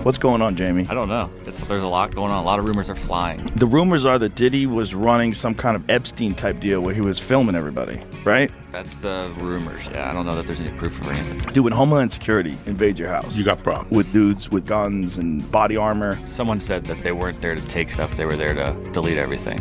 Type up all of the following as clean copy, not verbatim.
What's going on, Jamie? I don't know. There's a lot going on. A lot of rumors are flying. The rumors are that Diddy was running some kind of Epstein-type deal where he was filming everybody, right? That's the rumors, yeah. I don't know that there's any proof or anything. Dude, when Homeland Security invades your house, you got problems. With dudes with guns and body armor. Someone said that they weren't there to take stuff. They were there to delete everything.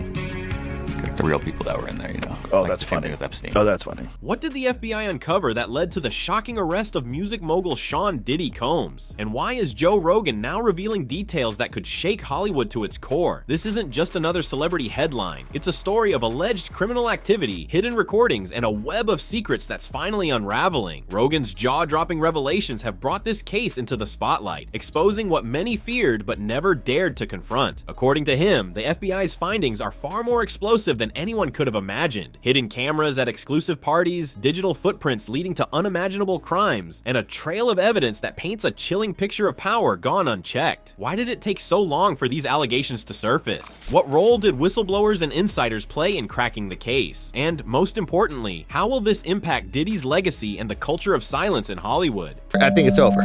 Like the real people that were in there, you know. Oh, like that's funny. With Epstein. Oh, that's funny. What did the FBI uncover that led to the shocking arrest of music mogul Sean Diddy Combs? And why is Joe Rogan now revealing details that could shake Hollywood to its core? This isn't just another celebrity headline. It's a story of alleged criminal activity, hidden recordings, and a web of secrets that's finally unraveling. Rogan's jaw-dropping revelations have brought this case into the spotlight, exposing what many feared but never dared to confront. According to him, the FBI's findings are far more explosive than anyone could have imagined. Hidden cameras at exclusive parties, digital footprints leading to unimaginable crimes, and a trail of evidence that paints a chilling picture of power gone unchecked. Why did it take so long for these allegations to surface? What role did whistleblowers and insiders play in cracking the case? And most importantly, how will this impact Diddy's legacy and the culture of silence in Hollywood? I think it's over.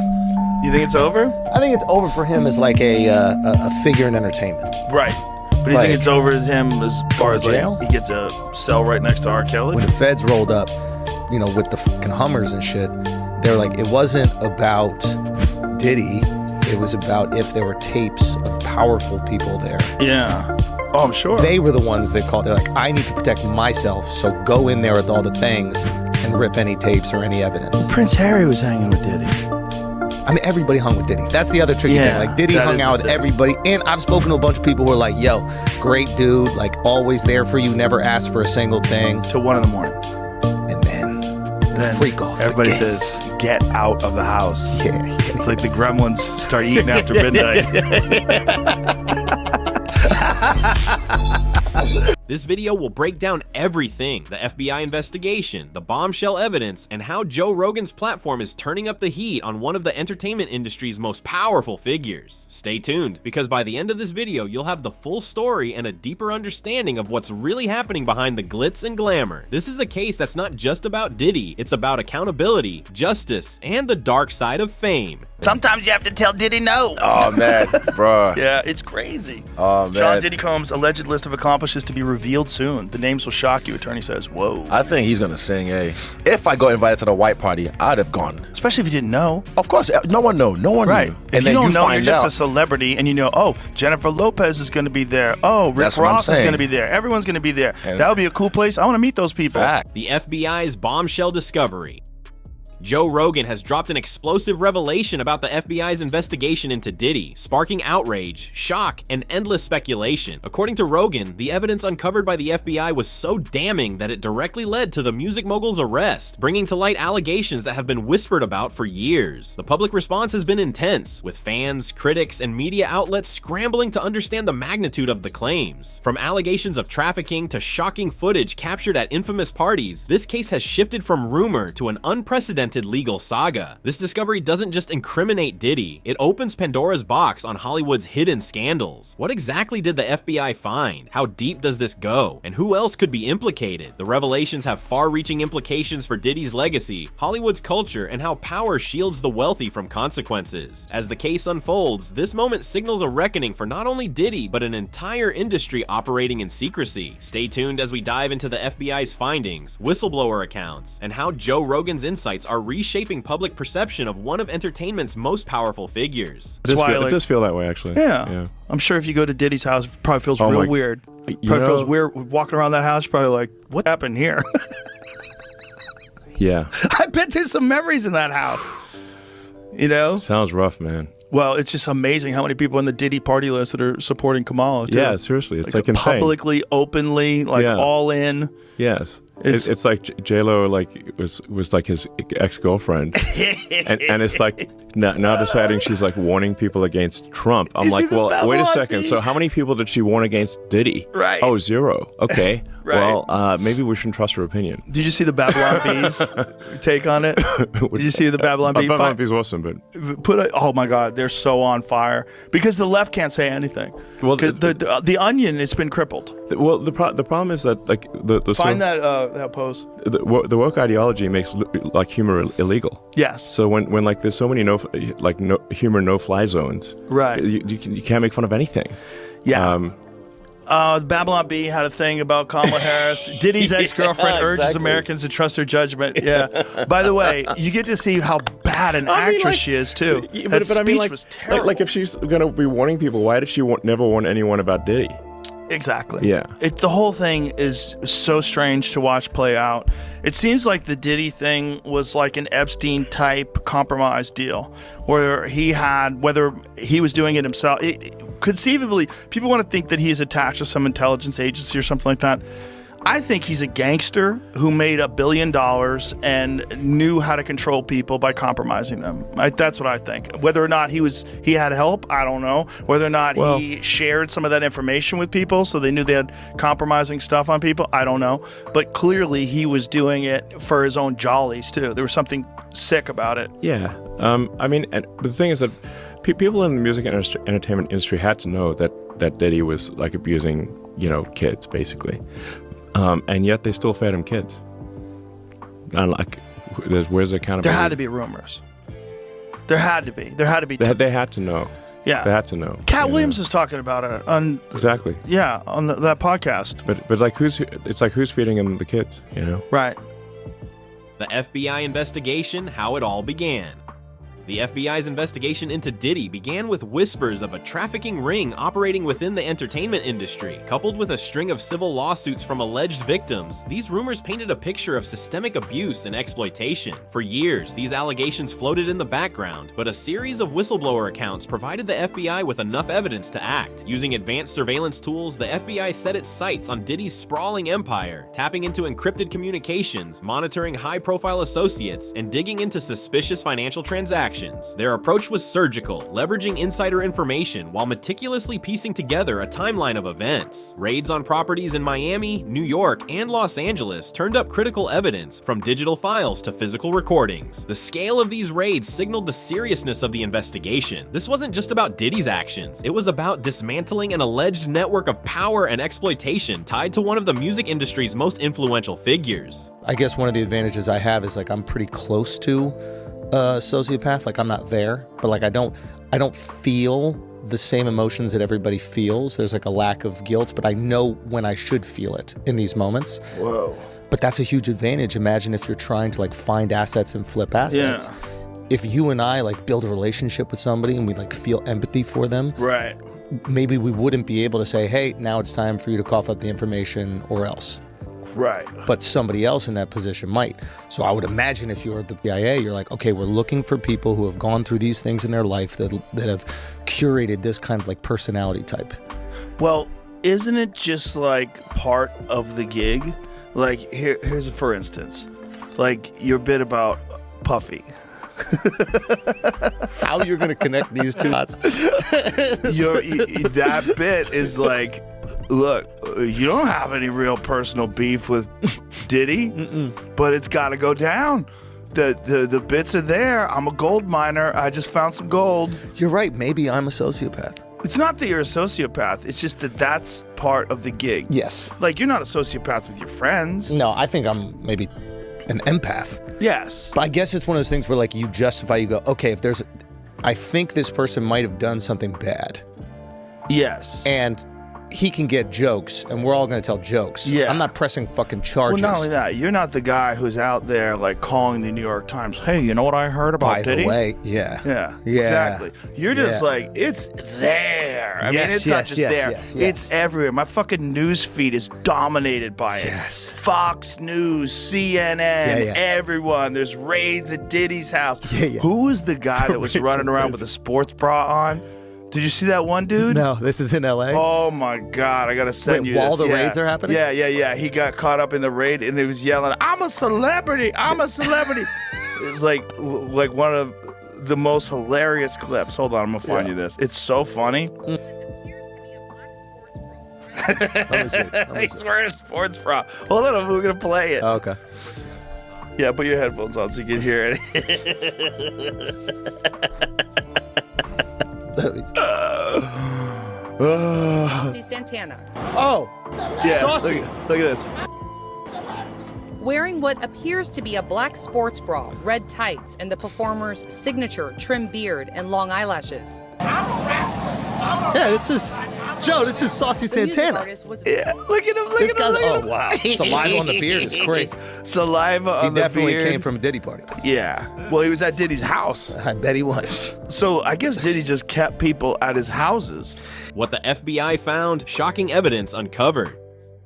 You think it's over? I think it's over for him as like a figure in entertainment. Right. But do you think it's over as him as far as jail? like he gets a cell right next to R. Kelly? When the feds rolled up, you know, with the fucking Hummers and shit, they're like, it wasn't about Diddy, it was about if there were tapes of powerful people there. Yeah. Oh, I'm sure. They were the ones that called. They're like, I need to protect myself, so go in there with all the things and rip any tapes or any evidence. Prince Harry was hanging with Diddy. I mean, everybody hung with Diddy. That's the other tricky thing. Like, Diddy hung out with everybody. And I've spoken to a bunch of people who are like, yo, great dude, like, always there for you, never asked for a single thing. Till 1 a.m. And then freak off. Everybody says, get out of the house. Yeah. It's like the gremlins start eating after midnight. This video will break down everything: the FBI investigation, the bombshell evidence, and how Joe Rogan's platform is turning up the heat on one of the entertainment industry's most powerful figures. Stay tuned, because by the end of this video, you'll have the full story and a deeper understanding of what's really happening behind the glitz and glamour. This is a case that's not just about Diddy, it's about accountability, justice, and the dark side of fame. Sometimes you have to tell Diddy no. Oh, man, bro. Yeah, it's crazy. Oh, man. Sean Diddy Combs' alleged list of accomplices to be revealed soon. The names will shock you, attorney says. Whoa. I think he's gonna sing, if I got invited to the white party, I'd have gone. Especially if you didn't know. Of course, no one knew. No one Right. knew. If And you then don't know, you're find just out. a celebrity, and you know, oh, Jennifer Lopez is going to be there. Oh, Rick That's what I'm Ross is saying. going to be there. Everyone's going to be there. And That would be a cool place. I want to meet those people. Fact. The FBI's bombshell discovery. Joe Rogan has dropped an explosive revelation about the FBI's investigation into Diddy, sparking outrage, shock, and endless speculation. According to Rogan, the evidence uncovered by the FBI was so damning that it directly led to the music mogul's arrest, bringing to light allegations that have been whispered about for years. The public response has been intense, with fans, critics, and media outlets scrambling to understand the magnitude of the claims. From allegations of trafficking to shocking footage captured at infamous parties, this case has shifted from rumor to an unprecedented legal saga. This discovery doesn't just incriminate Diddy, it opens Pandora's box on Hollywood's hidden scandals. What exactly did the FBI find? How deep does this go? And who else could be implicated? The revelations have far-reaching implications for Diddy's legacy, Hollywood's culture, and how power shields the wealthy from consequences. As the case unfolds, this moment signals a reckoning for not only Diddy, but an entire industry operating in secrecy. Stay tuned as we dive into the FBI's findings, whistleblower accounts, and how Joe Rogan's insights are reshaping public perception of one of entertainment's most powerful figures. It does feel that way, actually. Yeah. I'm sure if you go to Diddy's house, it probably feels real weird. Probably feels weird walking around that house. Probably like, what happened here? Yeah. I bet there's some memories in that house. You know? Sounds rough, man. Well, it's just amazing how many people on the Diddy party list that are supporting Kamala. Too. Yeah, seriously. It's like insane. Publicly, openly, like all in. Yes. It's like J-Lo was like his ex-girlfriend. and it's like now deciding she's like warning people against Trump. I'm like, well, wait a second. So how many people did she warn against Diddy? Right. Oh, 0. Okay. Right. Well, maybe we shouldn't trust her opinion. Did you see the Babylon Bees take on it? Did you see the Babylon Bees? Babylon Bees awesome, but Oh my God, they're so on fire because the left can't say anything. Well, 'Cause the Onion has been crippled. well, the problem is that like the Find that post. the woke ideology makes like humor illegal. Yes. So when like there's so many humor no-fly zones, Right. You can't make fun of anything. Yeah. The Babylon Bee had a thing about Kamala Harris. Diddy's ex-girlfriend urges exactly. Americans to trust her judgment. Yeah. By the way, you get to see how bad an actress she is too. Yeah, That but I mean, speech like, was terrible. like if she's gonna be warning people, why did she never warn anyone about Diddy? Exactly. Yeah. The whole thing is so strange to watch play out. It seems like the Diddy thing was like an Epstein type compromise deal where whether he was doing it himself. Conceivably, people want to think that he's attached to some intelligence agency or something like that. I think he's a gangster who made $1 billion and knew how to control people by compromising them. That's what I think. Whether or not he had help, I don't know. Whether or not he shared some of that information with people so they knew they had compromising stuff on people, I don't know. But clearly he was doing it for his own jollies too. There was something sick about it. Yeah. I mean, but the thing is that people in the music and entertainment industry had to know that Diddy was like abusing, kids basically. And yet they still fed him kids. And like, where's the accountability? There had to be rumors. There had to be. They had to know. Yeah. They had to know. Cat Williams is talking about it on. Exactly. Yeah, on that podcast. But like who's feeding him the kids? Right. The FBI investigation, how it all began. The FBI's investigation into Diddy began with whispers of a trafficking ring operating within the entertainment industry. Coupled with a string of civil lawsuits from alleged victims, these rumors painted a picture of systemic abuse and exploitation. For years, these allegations floated in the background, but a series of whistleblower accounts provided the FBI with enough evidence to act. Using advanced surveillance tools, the FBI set its sights on Diddy's sprawling empire, tapping into encrypted communications, monitoring high-profile associates, and digging into suspicious financial transactions. Their approach was surgical, leveraging insider information while meticulously piecing together a timeline of events. Raids on properties in Miami, New York, and Los Angeles turned up critical evidence, from digital files to physical recordings. The scale of these raids signaled the seriousness of the investigation. This wasn't just about Diddy's actions, it was about dismantling an alleged network of power and exploitation tied to one of the music industry's most influential figures. I guess one of the advantages I have is like I'm pretty close to a sociopath. Like I'm not there, but like I don't feel the same emotions that everybody feels. There's like a lack of guilt, but I know when I should feel it in these moments. Whoa. But that's a huge advantage. Imagine if you're trying to like find assets and flip assets. Yeah. If you and I like build a relationship with somebody and we like feel empathy for them, Right. maybe we wouldn't be able to say, hey, now it's time for you to cough up the information or else. Right. But somebody else in that position might. So I would imagine if you're at the CIA, you're like, okay, we're looking for people who have gone through these things in their life that have curated this kind of like personality type. Well, isn't it just like part of the gig? Like here's a for instance, like your bit about Puffy. How you're going to connect these two dots? That bit is like, look, you don't have any real personal beef with Diddy, but it's got to go down. The bits are there. I'm a gold miner. I just found some gold. You're right. Maybe I'm a sociopath. It's not that you're a sociopath. It's just that that's part of the gig. Yes. Like, you're not a sociopath with your friends. No, I think I'm maybe an empath. Yes. But I guess it's one of those things where like you justify, you go, okay, I think this person might have done something bad. Yes. And he can get jokes, and we're all going to tell jokes. Yeah. I'm not pressing fucking charges. Well, not only that, you're not the guy who's out there like calling the New York Times, hey, you know what I heard about Diddy? By the way, yeah. Yeah, Yeah. exactly. You're just Yeah. like, it's there. I mean, it's not just there. Yes. It's everywhere. My fucking news feed is dominated by it. Yes. Fox News, CNN, everyone. There's raids at Diddy's house. Yeah. Who was the guy that was running around with a sports bra on? Did you see that one dude? No, this is in LA. Oh my God, I gotta send Wait, you while this. the raids are happening? Yeah. He got caught up in the raid and he was yelling, I'm a celebrity. It was like one of the most hilarious clips. Hold on, I'm gonna find you this. It's so funny. He's wearing a sports bra. Hold on, we're gonna play it. Oh, okay. Yeah, put your headphones on so you can hear it. Saucy Santana. Oh, Yeah, saucy. look at this. Wearing what appears to be a black sports bra, red tights, and the performer's signature trim beard and long eyelashes. Yeah, this is Joe. This is Saucy The music Santana. artist was Yeah, look at him. Look This at him. guy's Look at oh him. wow, saliva on the beard is crazy. Saliva on He the definitely beard. came from a Diddy party. Yeah. Well, he was at Diddy's house. I bet he was. So I guess Diddy just kept people at his houses. What the FBI found, shocking evidence uncovered.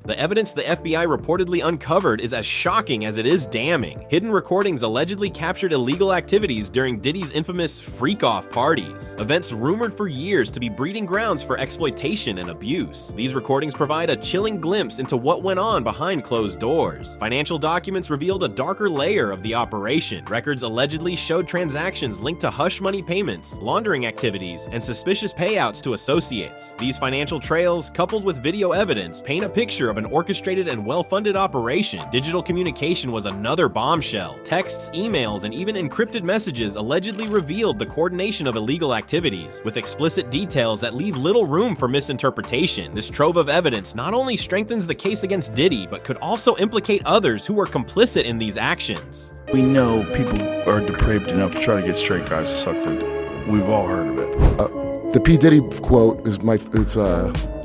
The evidence the FBI reportedly uncovered is as shocking as it is damning. Hidden recordings allegedly captured illegal activities during Diddy's infamous freak-off parties, events rumored for years to be breeding grounds for exploitation and abuse. These recordings provide a chilling glimpse into what went on behind closed doors. Financial documents revealed a darker layer of the operation. Records allegedly showed transactions linked to hush money payments, laundering activities, and suspicious payouts to associates. These financial trails, coupled with video evidence, paint a picture of an orchestrated and well-funded operation. Digital communication was another bombshell. Texts, emails, and even encrypted messages allegedly revealed the coordination of illegal activities, with explicit details that leave little room for misinterpretation. This trove of evidence not only strengthens the case against Diddy, but could also implicate others who were complicit in these actions. We know people are depraved enough to try to get straight guys to suck their dick. We've all heard of it. The P. Diddy quote is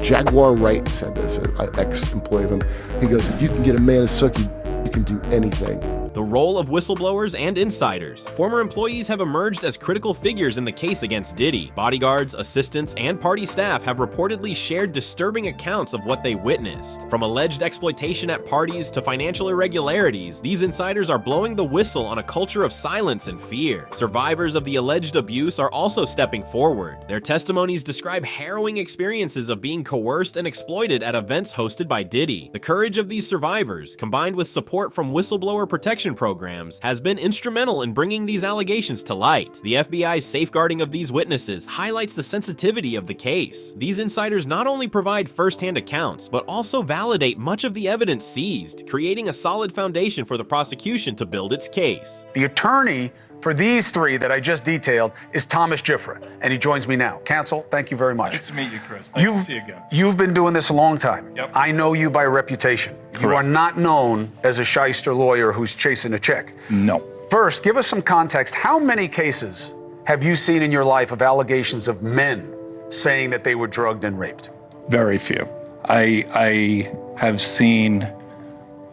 Jaguar Wright said this, an ex-employee of him. He goes, if you can get a man to suck you, you can do anything. The role of whistleblowers and insiders. Former employees have emerged as critical figures in the case against Diddy. Bodyguards, assistants, and party staff have reportedly shared disturbing accounts of what they witnessed. From alleged exploitation at parties to financial irregularities, these insiders are blowing the whistle on a culture of silence and fear. Survivors of the alleged abuse are also stepping forward. Their testimonies describe harrowing experiences of being coerced and exploited at events hosted by Diddy. The courage of these survivors, combined with support from whistleblower protection programs, has been instrumental in bringing these allegations to light. The FBI's safeguarding of these witnesses highlights the sensitivity of the case. These insiders not only provide first-hand accounts, but also validate much of the evidence seized, creating a solid foundation for the prosecution to build its case. The attorney for these three that I just detailed is Thomas Gifford, and he joins me now. Counsel, thank you very much. Nice to meet you, Chris. Nice to see you again. You've been doing this a long time. Yep. I know you by reputation. You are not known as a shyster lawyer who's chasing a check. No. First, give us some context. How many cases have you seen in your life of allegations of men saying that they were drugged and raped? Very few. I have seen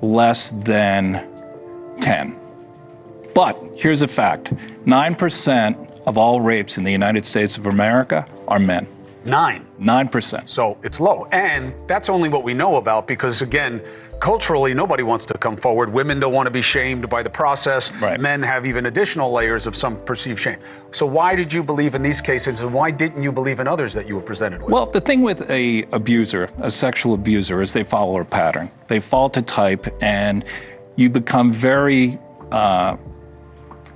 less than 10. But here's a fact. 9% of all rapes in the United States of America are men. 9%. 9%. So it's low. And that's only what we know about because, again, culturally, nobody wants to come forward. Women don't want to be shamed by the process. Right. Men have even additional layers of some perceived shame. So why did you believe in these cases and why didn't you believe in others that you were presented with? Well, the thing with a abuser, a sexual abuser, is they follow a pattern. They fall to type and you become very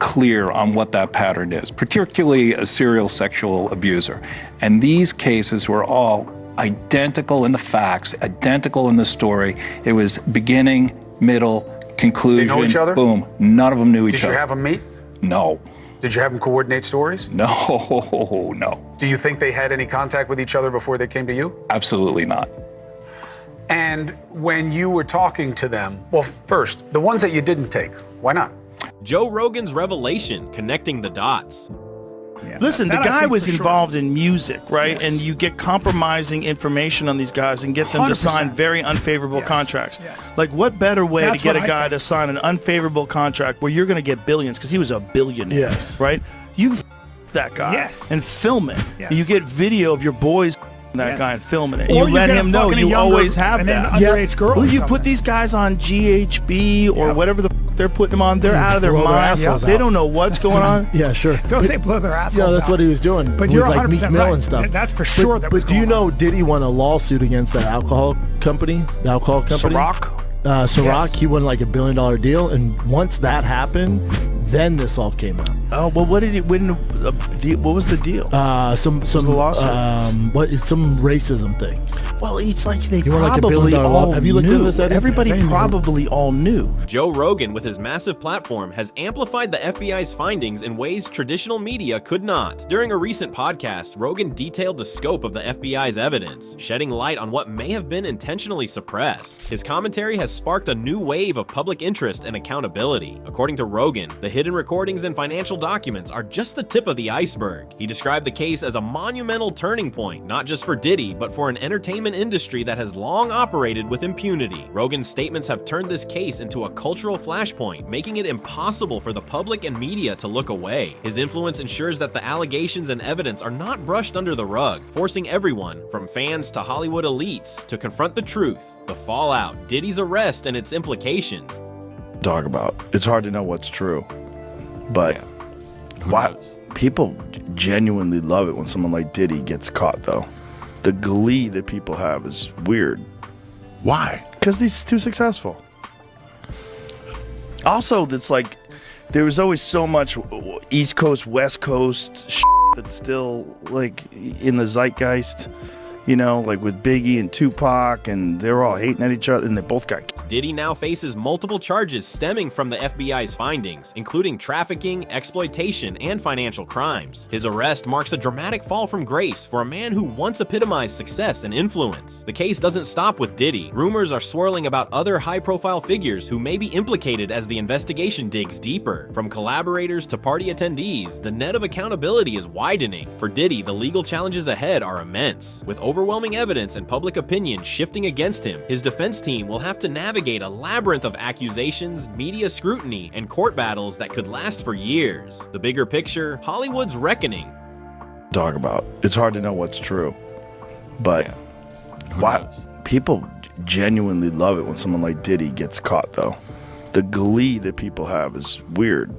clear on what that pattern is, particularly a serial sexual abuser. And these cases were all identical in the facts, identical in the story. It was beginning, middle, conclusion. They know each other? Boom. None of them knew each Did other. you have them meet? No. Did you have them coordinate stories? No, no. Do you think they had any contact with each other before they came to you? Absolutely not. And when you were talking to them, well, first, the ones that you didn't take, why not? Joe Rogan's revelation, connecting the dots. Yeah, listen, the guy was involved in music, right? Yes. And you get compromising information on these guys and get them 100%. To sign very unfavorable contracts. Yes. Like, what better way to get a guy to sign an unfavorable contract where you're going to get billions, because he was a billionaire, right? You that guy and film it. Yes. And you get video of your boys that guy and filming it. Or you let him know you always have that. Underage girl. Well, you put these guys on GHB or whatever the they're putting them on. They're out of their mind. They don't know what's going on. Yeah, sure. Don't say blow their assholes out. Yeah, that's what he was doing. But you're like 100% Meek Mill right. and stuff. That's for sure. But do you know Diddy won a lawsuit against that alcohol company? The alcohol company? Ciroc? Ciroc, he won like $1 billion deal, and once that happened, Then this all came out. Oh, well, what did he win? What was the deal? Some the lawsuit? It's some racism thing. Well, it's like they You want like $1 probably billion all Have you looked knew. into this, Eddie? Everybody probably all knew. Joe Rogan, with his massive platform, has amplified the FBI's findings in ways traditional media could not. During a recent podcast, Rogan detailed the scope of the FBI's evidence, shedding light on what may have been intentionally suppressed. His commentary has sparked a new wave of public interest and accountability. According to Rogan, the hidden recordings and financial documents are just the tip of the iceberg. He described the case as a monumental turning point, not just for Diddy, but for an entertainment industry that has long operated with impunity. Rogan's statements have turned this case into a cultural flashpoint, making it impossible for the public and media to look away. His influence ensures that the allegations and evidence are not brushed under the rug, forcing everyone, from fans to Hollywood elites, to confront the truth, the fallout, Diddy's arrest and its implications. Talk about. It's hard to know what's true, but why people genuinely love it when someone like Diddy gets caught, though. The glee that people have is weird. Why? Because he's too successful. Also, it's like there was always so much East Coast, West Coast shit that's still like in the zeitgeist. You know, like with Biggie and Tupac, and they're all hating at each other, and they both got. Diddy now faces multiple charges stemming from the FBI's findings, including trafficking, exploitation, and financial crimes. His arrest marks a dramatic fall from grace for a man who once epitomized success and influence. The case doesn't stop with Diddy. Rumors are swirling about other high-profile figures who may be implicated as the investigation digs deeper. From collaborators to party attendees, the net of accountability is widening. For Diddy, the legal challenges ahead are immense. With overwhelming evidence and public opinion shifting against him, his defense team will have to navigate a labyrinth of accusations, media scrutiny, and court battles that could last for years. The bigger picture, Hollywood's reckoning. Talk about. It's hard to know what's true, but why people genuinely love it when someone like Diddy gets caught, though. The glee that people have is weird.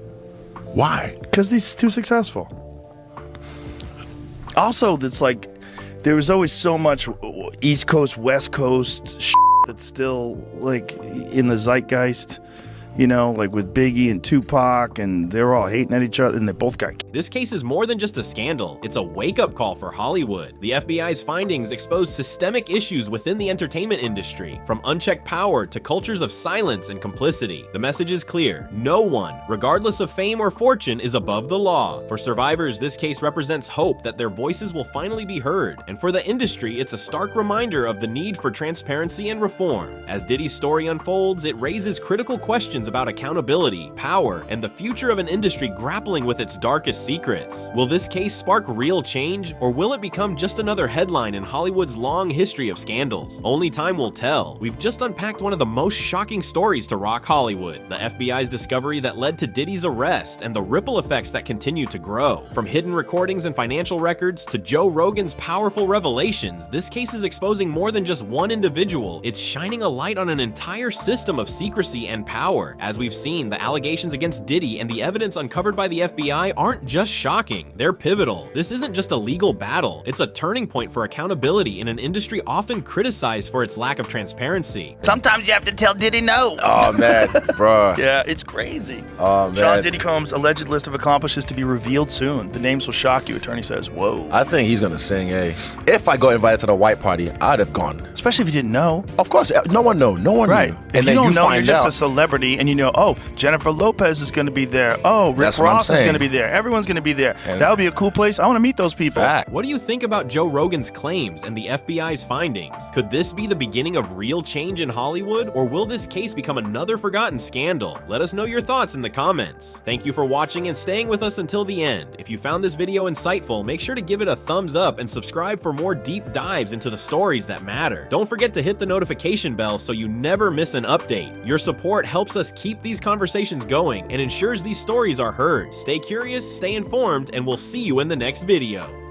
Why? Because he's too successful. Also, it's like there was always so much East Coast, West Coast shit that's still like in the zeitgeist. You know, like with Biggie and Tupac, and they're all hating at each other, and they both got. This case is more than just a scandal. It's a wake-up call for Hollywood. The FBI's findings expose systemic issues within the entertainment industry, from unchecked power to cultures of silence and complicity. The message is clear. No one, regardless of fame or fortune, is above the law. For survivors, this case represents hope that their voices will finally be heard. And for the industry, it's a stark reminder of the need for transparency and reform. As Diddy's story unfolds, it raises critical questions about accountability, power, and the future of an industry grappling with its darkest secrets. Will this case spark real change, or will it become just another headline in Hollywood's long history of scandals? Only time will tell. We've just unpacked one of the most shocking stories to rock Hollywood, the FBI's discovery that led to Diddy's arrest and the ripple effects that continue to grow. From hidden recordings and financial records to Joe Rogan's powerful revelations, this case is exposing more than just one individual. It's shining a light on an entire system of secrecy and power. As we've seen, the allegations against Diddy and the evidence uncovered by the FBI aren't just shocking, they're pivotal. This isn't just a legal battle, it's a turning point for accountability in an industry often criticized for its lack of transparency. Sometimes you have to tell Diddy no. Oh man, bro. Yeah, it's crazy. Oh man. Sean Diddy Combs' alleged list of accomplices to be revealed soon. The names will shock you, attorney says. Whoa. I think he's gonna sing, hey. If I got invited to the white party, I'd have gone. Especially if you didn't know. Of course, no one knew. No one right. knew. If And then you don't you know, find you're just out. a celebrity, and you know, oh, Jennifer Lopez is going to be there. Oh, Rick That's what I'm Ross is saying. going to be there. Everyone's going to be there. And that would be a cool place. I want to meet those people. Fact. What do you think about Joe Rogan's claims and the FBI's findings? Could this be the beginning of real change in Hollywood, or will this case become another forgotten scandal? Let us know your thoughts in the comments. Thank you for watching and staying with us until the end. If you found this video insightful, make sure to give it a thumbs up and subscribe for more deep dives into the stories that matter. Don't forget to hit the notification bell so you never miss an update. Your support helps us keep these conversations going and ensures these stories are heard. Stay curious, stay informed, and we'll see you in the next video.